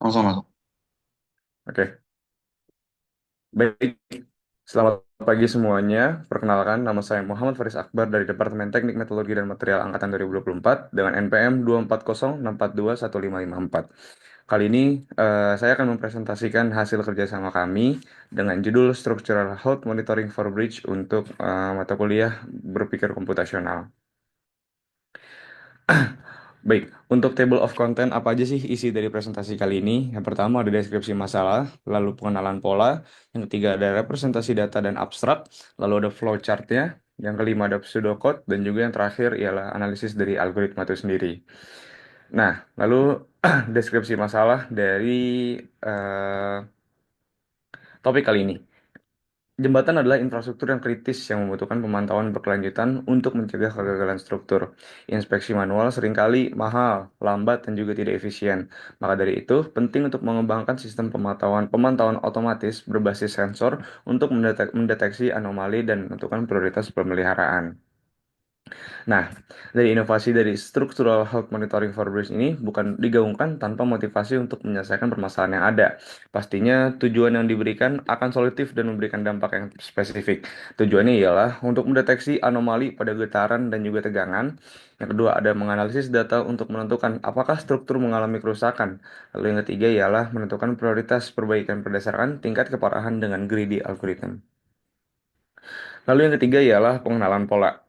Langsung masuk. Oke, baik. Selamat pagi semuanya. Perkenalkan, nama saya Muhammad Faris Akbar dari Departemen Teknik Meteorologi dan Material Angkatan 2024 dengan NPM 24064215554. Kali ini saya akan mempresentasikan hasil kerjasama kami dengan judul Structural Health Monitoring for Bridge untuk mata kuliah berpikir komputasional. Baik, untuk table of content apa aja sih isi dari presentasi kali ini? Yang pertama ada deskripsi masalah, lalu pengenalan pola, yang ketiga ada representasi data dan abstrak, lalu ada flowchart-nya, yang kelima ada pseudocode, dan juga yang terakhir ialah analisis dari algoritma itu sendiri. Nah, lalu deskripsi masalah dari eh, topik kali ini. Jembatan adalah infrastruktur yang kritis yang membutuhkan pemantauan berkelanjutan untuk mencegah kegagalan struktur. Inspeksi manual seringkali mahal, lambat, dan juga tidak efisien. Maka dari itu, penting untuk mengembangkan sistem pemantauan otomatis berbasis sensor untuk mendeteksi anomali dan menentukan prioritas pemeliharaan. Nah, dari inovasi dari Structural Health Monitoring for Breast ini bukan digaungkan tanpa motivasi untuk menyelesaikan permasalahan yang ada. Pastinya tujuan yang diberikan akan solutif dan memberikan dampak yang spesifik. Tujuannya ialah untuk mendeteksi anomali pada getaran dan juga tegangan. Yang kedua ada menganalisis data untuk menentukan apakah struktur mengalami kerusakan. Lalu yang ketiga ialah menentukan prioritas perbaikan berdasarkan tingkat keparahan dengan greedy algorithm. Lalu yang ketiga ialah pengenalan pola.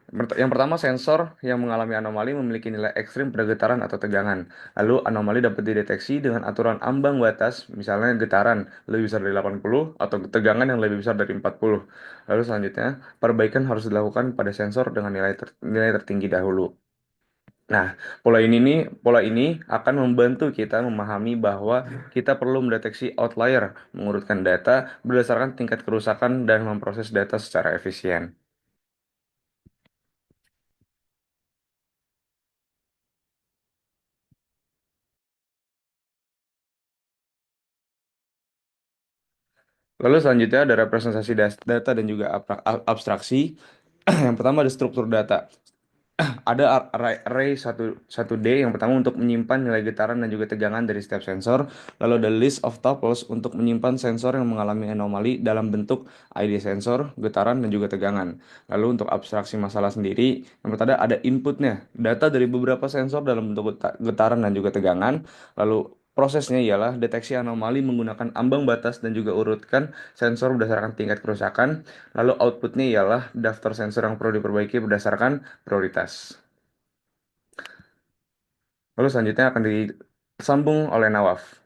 Yang pertama, sensor yang mengalami anomali memiliki nilai ekstrim pada getaran atau tegangan. Lalu, anomali dapat dideteksi dengan aturan ambang batas, misalnya getaran lebih besar dari 80 atau tegangan yang lebih besar dari 40. Lalu selanjutnya, perbaikan harus dilakukan pada sensor dengan nilai tertinggi dahulu. Nah, pola ini akan membantu kita memahami bahwa kita perlu mendeteksi outlier, mengurutkan data berdasarkan tingkat kerusakan dan memproses data secara efisien. Lalu selanjutnya ada representasi data dan juga abstraksi. Yang pertama ada struktur data. Ada array satu d yang pertama untuk menyimpan nilai getaran dan juga tegangan dari setiap sensor. Lalu ada list of tuples untuk menyimpan sensor yang mengalami anomali dalam bentuk ID sensor, getaran, dan juga tegangan. Lalu untuk abstraksi masalah sendiri, yang pertama ada inputnya, data dari beberapa sensor dalam bentuk getaran dan juga tegangan. Lalu prosesnya ialah deteksi anomali menggunakan ambang batas dan juga urutkan sensor berdasarkan tingkat kerusakan. Lalu outputnya ialah daftar sensor yang perlu diperbaiki berdasarkan prioritas. Lalu selanjutnya akan disambung oleh Nawaf.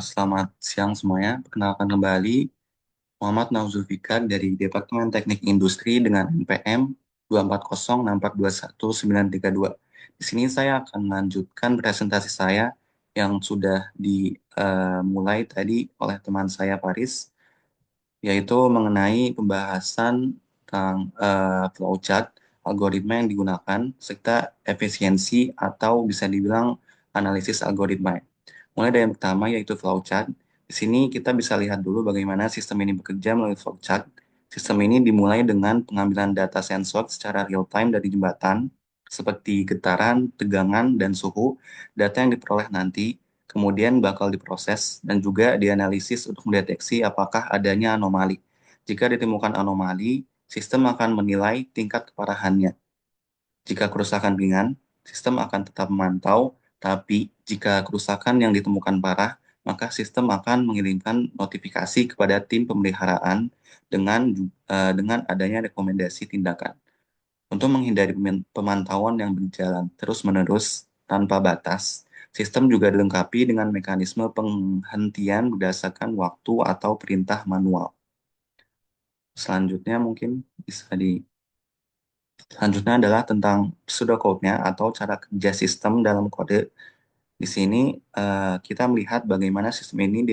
Selamat siang semuanya. Perkenalkan kembali, Muhammad Nauzufikar dari Departemen Teknik Industri dengan NPM 24064219932. Di sini saya akan melanjutkan presentasi saya yang sudah dimulai tadi oleh teman saya Paris, yaitu mengenai pembahasan tentang flowchart, algoritma yang digunakan, serta efisiensi atau bisa dibilang analisis algoritma. Mulai dari yang pertama yaitu flowchart. Di sini kita bisa lihat dulu bagaimana sistem ini bekerja melalui flowchart. Sistem ini dimulai dengan pengambilan data sensor secara real time dari jembatan, seperti getaran, tegangan, dan suhu. Data yang diperoleh nanti kemudian bakal diproses dan juga dianalisis untuk mendeteksi apakah adanya anomali. Jika ditemukan anomali, sistem akan menilai tingkat keparahannya. Jika kerusakan ringan, sistem akan tetap memantau, tapi jika kerusakan yang ditemukan parah, maka sistem akan mengirimkan notifikasi kepada tim pemeliharaan dengan adanya rekomendasi tindakan. Untuk menghindari pemantauan yang berjalan terus-menerus tanpa batas, sistem juga dilengkapi dengan mekanisme penghentian berdasarkan waktu atau perintah manual. Selanjutnya mungkin bisa di Selanjutnya adalah tentang pseudocode-nya atau cara kerja sistem dalam kode. Di sini kita melihat bagaimana sistem ini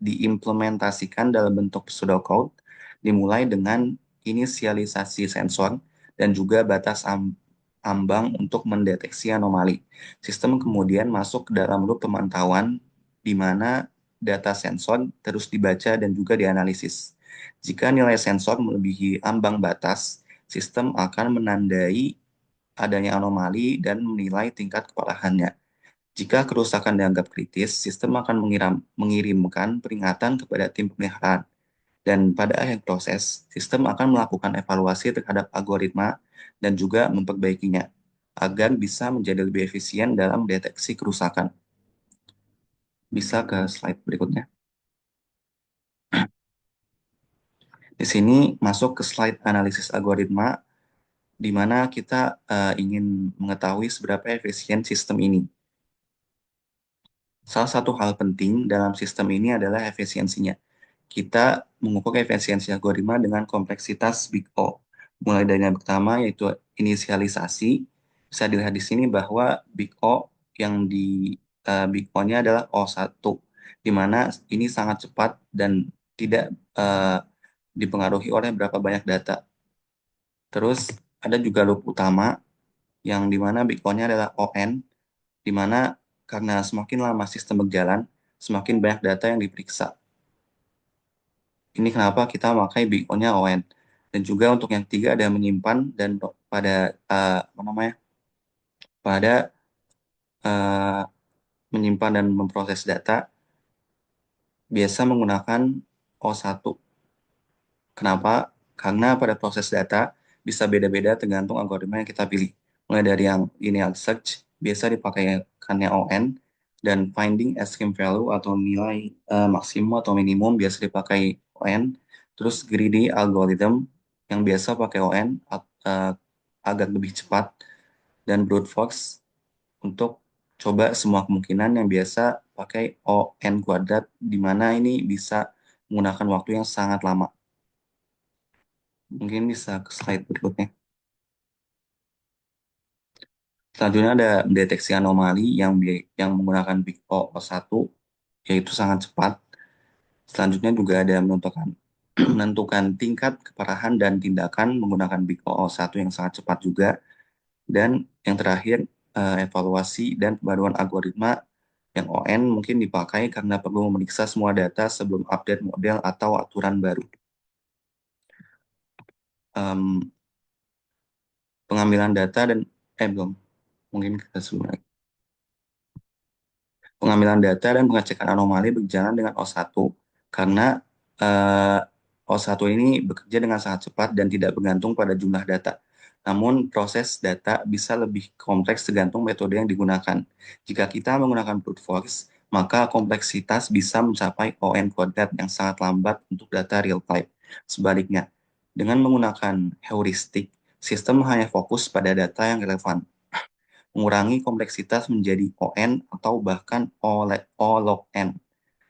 diimplementasikan dalam bentuk pseudocode, dimulai dengan inisialisasi sensor dan juga batas ambang untuk mendeteksi anomali. Sistem kemudian masuk ke dalam loop pemantauan di mana data sensor terus dibaca dan juga dianalisis. Jika nilai sensor melebihi ambang batas, sistem akan menandai adanya anomali dan menilai tingkat keparahannya. Jika kerusakan dianggap kritis, sistem akan mengirimkan peringatan kepada tim pemeliharaan. Dan pada akhir proses, sistem akan melakukan evaluasi terhadap algoritma dan juga memperbaikinya agar bisa menjadi lebih efisien dalam deteksi kerusakan. Bisa ke slide berikutnya. Di sini masuk ke slide analisis algoritma, di mana kita ingin mengetahui seberapa efisien sistem ini. Salah satu hal penting dalam sistem ini adalah efisiensinya. Kita mengukur efisiensi algoritma dengan kompleksitas Big O. Mulai dari yang pertama yaitu inisialisasi. Bisa dilihat di sini bahwa Big O yang di Big O-nya adalah O1, di mana ini sangat cepat dan tidak eh, dipengaruhi oleh berapa banyak data. Terus ada juga loop utama yang di mana Big O-nya adalah ON, di mana karena semakin lama sistem berjalan, semakin banyak data yang diperiksa. Ini kenapa kita pakai Big O-nya ON. Dan juga untuk yang ketiga ada menyimpan dan pada apa namanya? Pada eh, menyimpan dan memproses data biasa menggunakan O1. Kenapa? Karena pada proses data bisa beda-beda tergantung algoritma yang kita pilih. Mulai dari yang linear search biasa dipakaikannya ON, dan finding extreme value atau nilai maksimum atau minimum biasa dipakai ON. Terus greedy algorithm yang biasa pakai ON eh, agak lebih cepat, dan brute force untuk coba semua kemungkinan yang biasa pakai ON kuadrat, di mana ini bisa menggunakan waktu yang sangat lama. Mungkin bisa ke slide berikutnya. Selanjutnya ada mendeteksi anomali yang menggunakan Big O1, yaitu sangat cepat. Selanjutnya juga ada menentukan tingkat keparahan dan tindakan menggunakan Big O1 yang sangat cepat juga. Dan yang terakhir, evaluasi dan pembaruan algoritma yang ON mungkin dipakai karena perlu memeriksa semua data sebelum update model atau aturan baru. Em, Pengambilan data dan belum, mungkin kita sebelum. Pengambilan data dan pengecekan anomali berjalan dengan O1 karena eh, O1 ini bekerja dengan sangat cepat dan tidak bergantung pada jumlah data. Namun proses data bisa lebih kompleks tergantung metode yang digunakan. Jika kita menggunakan brute force, maka kompleksitas bisa mencapai ON kuadrat yang sangat lambat untuk data real time. Sebaliknya, dengan menggunakan heuristik, sistem hanya fokus pada data yang relevan, mengurangi kompleksitas menjadi ON atau bahkan O log N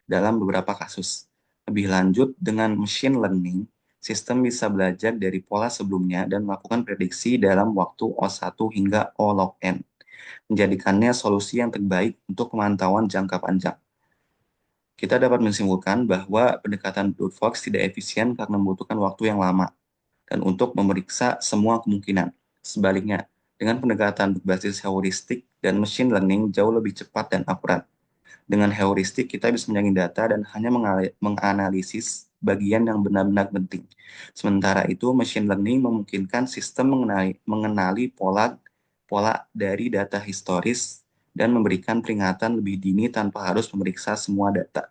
dalam beberapa kasus. Lebih lanjut, dengan machine learning, sistem bisa belajar dari pola sebelumnya dan melakukan prediksi dalam waktu O1 hingga O log N, menjadikannya solusi yang terbaik untuk pemantauan jangka panjang. Kita dapat menyimpulkan bahwa pendekatan brute force tidak efisien karena membutuhkan waktu yang lama dan untuk memeriksa semua kemungkinan. Sebaliknya, dengan pendekatan berbasis heuristik dan machine learning jauh lebih cepat dan akurat. Dengan heuristik, kita bisa menyaring data dan hanya menganalisis bagian yang benar-benar penting. Sementara itu, machine learning memungkinkan sistem mengenali pola pola dari data historis dan memberikan peringatan lebih dini tanpa harus memeriksa semua data.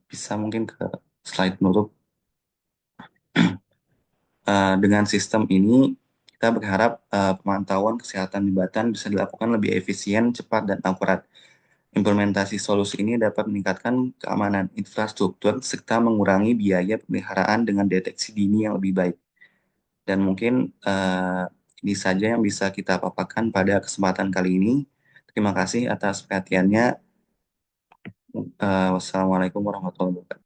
Bisa mungkin ke slide penutup. Dengan sistem ini, kita berharap pemantauan kesehatan jembatan bisa dilakukan lebih efisien, cepat, dan akurat. Implementasi solusi ini dapat meningkatkan keamanan infrastruktur serta mengurangi biaya pemeliharaan dengan deteksi dini yang lebih baik. Dan mungkin ini saja yang bisa kita paparkan pada kesempatan kali ini. Terima kasih atas perhatiannya. Wassalamualaikum warahmatullahi wabarakatuh.